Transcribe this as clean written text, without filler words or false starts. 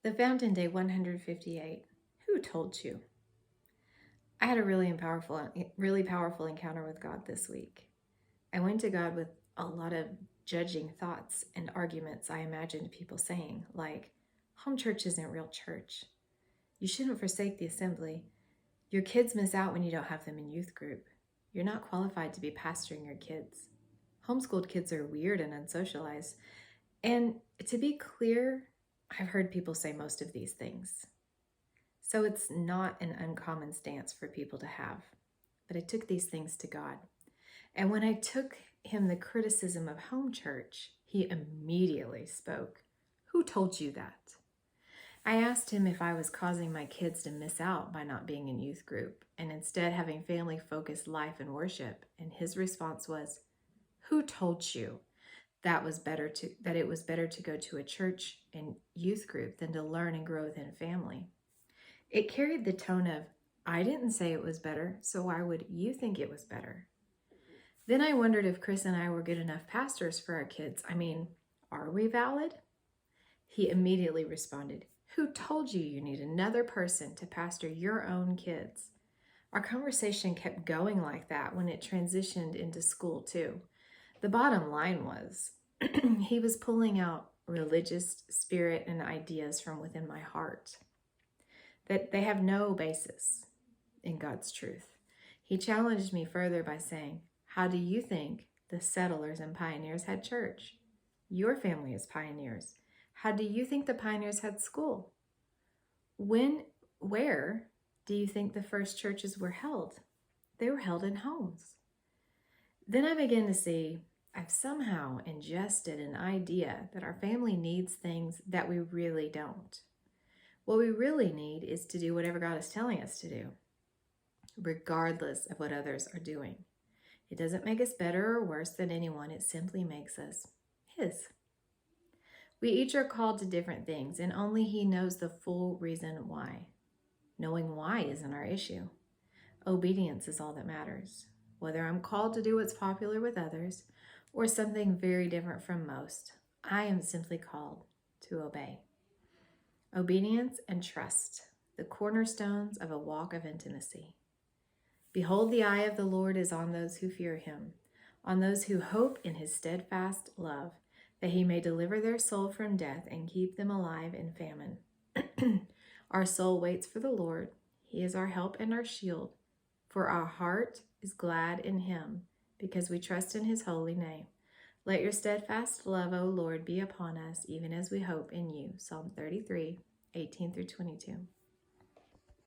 The Fountain, Day 158. Who told you? I had a really powerful encounter with God this week. I went to God with a lot of judging thoughts and arguments I imagined people saying, like, home church isn't real church. You shouldn't forsake the assembly. Your kids miss out when you don't have them in youth group. You're not qualified to be pastoring your kids. Homeschooled kids are weird and unsocialized. And to be clear, I've heard people say most of these things. So it's not an uncommon stance for people to have. But I took these things to God. And when I took him the criticism of home church, he immediately spoke. Who told you that? I asked him if I was causing my kids to miss out by not being in youth group and instead having family-focused life and worship. And his response was, who told you that it was better to go to a church and youth group than to learn and grow within family? It carried the tone of, I didn't say it was better, so why would you think it was better? Then I wondered if Chris and I were good enough pastors for our kids. I mean, are we valid? He immediately responded, who told you you need another person to pastor your own kids? Our conversation kept going like that when it transitioned into school too. The bottom line was, he was pulling out religious spirit and ideas from within my heart that they have no basis in God's truth. He challenged me further by saying, how do you think the settlers and pioneers had church? Your family is pioneers. How do you think the pioneers had school? Where do you think the first churches were held? They were held in homes. Then I began to see I've somehow ingested an idea that our family needs things that we really don't. What we really need is to do whatever God is telling us to do, regardless of what others are doing. It doesn't make us better or worse than anyone. It simply makes us His. We each are called to different things, and only He knows the full reason why. Knowing why isn't our issue. Obedience is all that matters. Whether I'm called to do what's popular with others or something very different from most, I am simply called to obey. Obedience and trust, the cornerstones of a walk of intimacy. Behold, the eye of the Lord is on those who fear Him, on those who hope in His steadfast love, that He may deliver their soul from death and keep them alive in famine. Our soul waits for the Lord. He is our help and our shield, for our heart is glad in Him, because we trust in His holy name. Let your steadfast love, O Lord, be upon us, even as we hope in you. Psalm 33, 18 through 22.